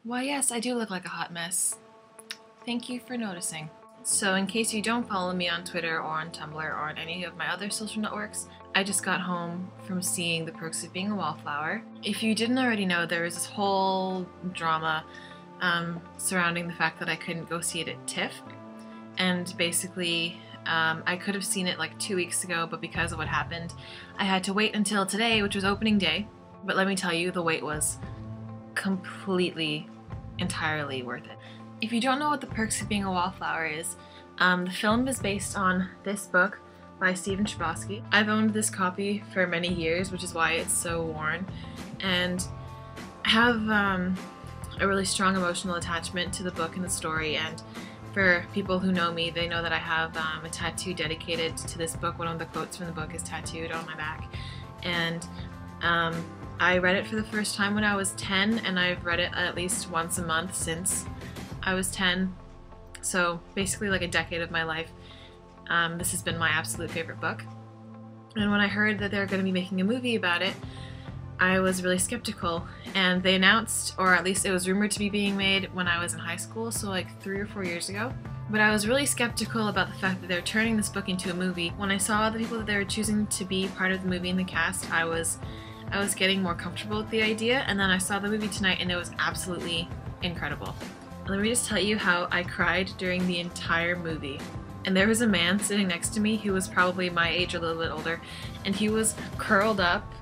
Why yes, I do look like a hot mess. Thank you for noticing. So in case you don't follow me on Twitter or on Tumblr or on any of my other social networks, I just got home from seeing The Perks of Being a Wallflower. If you didn't already know, there was this whole drama surrounding the fact that I couldn't go see it at TIFF. And basically, I could have seen it like 2 weeks ago, but because of what happened, I had to wait until today, which was opening day. But let me tell you, the wait was completely, entirely worth it. If you don't know what The Perks of Being a Wallflower is, the film is based on this book by Stephen Chbosky. I've owned this copy for many years, which is why it's so worn, and I have a really strong emotional attachment to the book and the story. And for people who know me, they know that I have a tattoo dedicated to this book. One of the quotes from the book is tattooed on my back. And I read it for the first time when I was 10, and I've read it at least once a month since I was 10. So basically like a decade of my life. This has been my absolute favorite book. And when I heard that they were going to be making a movie about it, I was really skeptical. And they announced, or at least it was rumored to be being made when I was in high school, so like 3 or 4 years ago. But I was really skeptical about the fact that they were turning this book into a movie. When I saw the people that they were choosing to be part of the movie in the cast, I was getting more comfortable with the idea, and then I saw the movie tonight and it was absolutely incredible. Let me just tell you how I cried during the entire movie. And there was a man sitting next to me who was probably my age or a little bit older, and he was curled up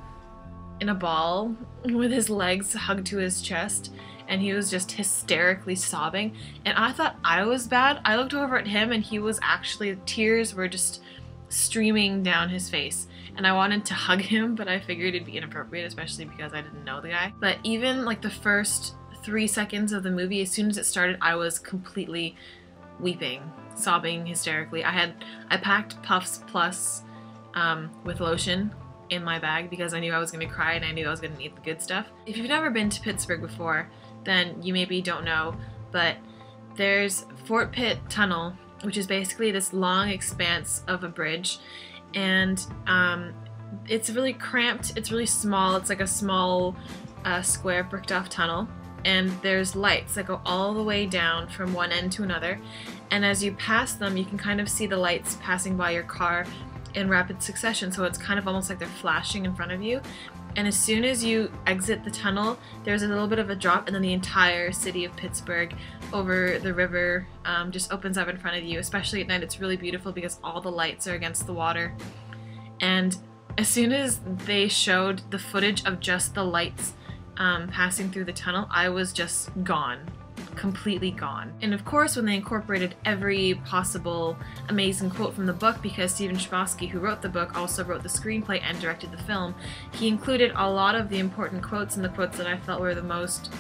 in a ball with his legs hugged to his chest, and he was just hysterically sobbing. And I thought I was bad. I looked over at him and he was actually, tears were just streaming down his face. And I wanted to hug him, but I figured it'd be inappropriate, especially because I didn't know the guy. But even like the first 3 seconds of the movie, as soon as it started, I was completely weeping, sobbing hysterically. I packed Puffs Plus with lotion in my bag because I knew I was going to cry and I knew I was going to need the good stuff. If you've never been to Pittsburgh before, then you maybe don't know, but there's Fort Pitt Tunnel, which is basically this long expanse of a bridge, and it's really cramped, it's really small, it's like a small square bricked off tunnel, and there's lights that go all the way down from one end to another, and as you pass them you can kind of see the lights passing by your car in rapid succession, so it's kind of almost like they're flashing in front of you. And as soon as you exit the tunnel, there's a little bit of a drop, and then the entire city of Pittsburgh over the river just opens up in front of you. Especially at night, it's really beautiful because all the lights are against the water. And as soon as they showed the footage of just the lights passing through the tunnel, I was just gone. Completely gone. And of course, when they incorporated every possible amazing quote from the book, because Stephen Chbosky, who wrote the book, also wrote the screenplay and directed the film, he included a lot of the important quotes and the quotes that I felt were the most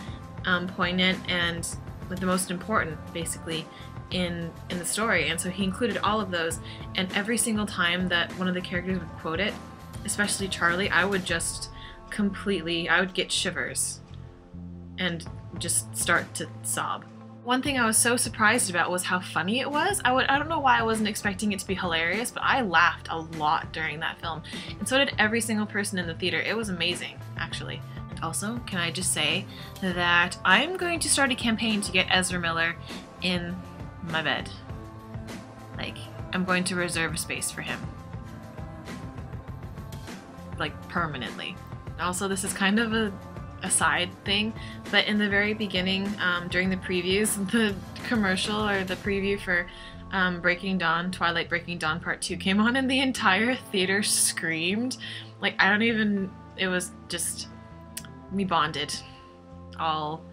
poignant and the most important, basically, in the story. And so he included all of those, and every single time that one of the characters would quote it, especially Charlie, I would just I would get shivers and just start to sob. One thing I was so surprised about was how funny it was. I don't know why I wasn't expecting it to be hilarious, but I laughed a lot during that film, and so did every single person in the theater. It was amazing, actually. And also, can I just say that I'm going to start a campaign to get Ezra Miller in my bed. Like, I'm going to reserve a space for him. Like, permanently. Also, this is kind of a side thing, but in the very beginning, during the previews, the commercial or the preview for Breaking Dawn, Twilight Breaking Dawn Part 2 came on, and the entire theater screamed. Like, it was just, we bonded, all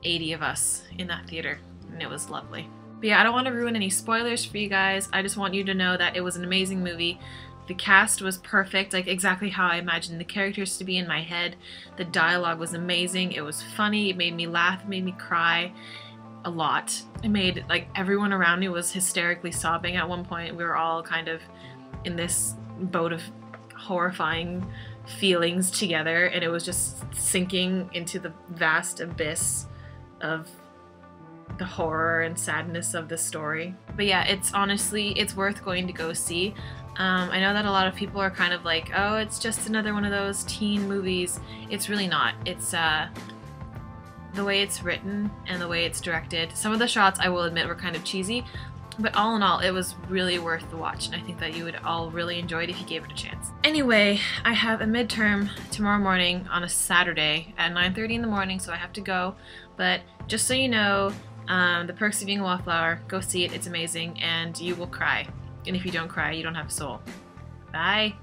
80 of us in that theater, and it was lovely. But yeah, I don't want to ruin any spoilers for you guys. I just want you to know that it was an amazing movie. The cast was perfect, like exactly how I imagined the characters to be in my head. The dialogue was amazing, it was funny, it made me laugh, it made me cry a lot. It made, like, everyone around me was hysterically sobbing at one point. We were all kind of in this boat of horrifying feelings together, and it was just sinking into the vast abyss of the horror and sadness of the story. But yeah, it's worth going to go see. I know that a lot of people are kind of like, oh, it's just another one of those teen movies. It's really not. It's the way it's written and the way it's directed. Some of the shots, I will admit, were kind of cheesy, but all in all, it was really worth the watch, and I think that you would all really enjoy it if you gave it a chance. Anyway, I have a midterm tomorrow morning on a Saturday at 9:30 in the morning, so I have to go. But just so you know, The Perks of Being a Wallflower, go see it, it's amazing, and you will cry. And if you don't cry, you don't have a soul. Bye!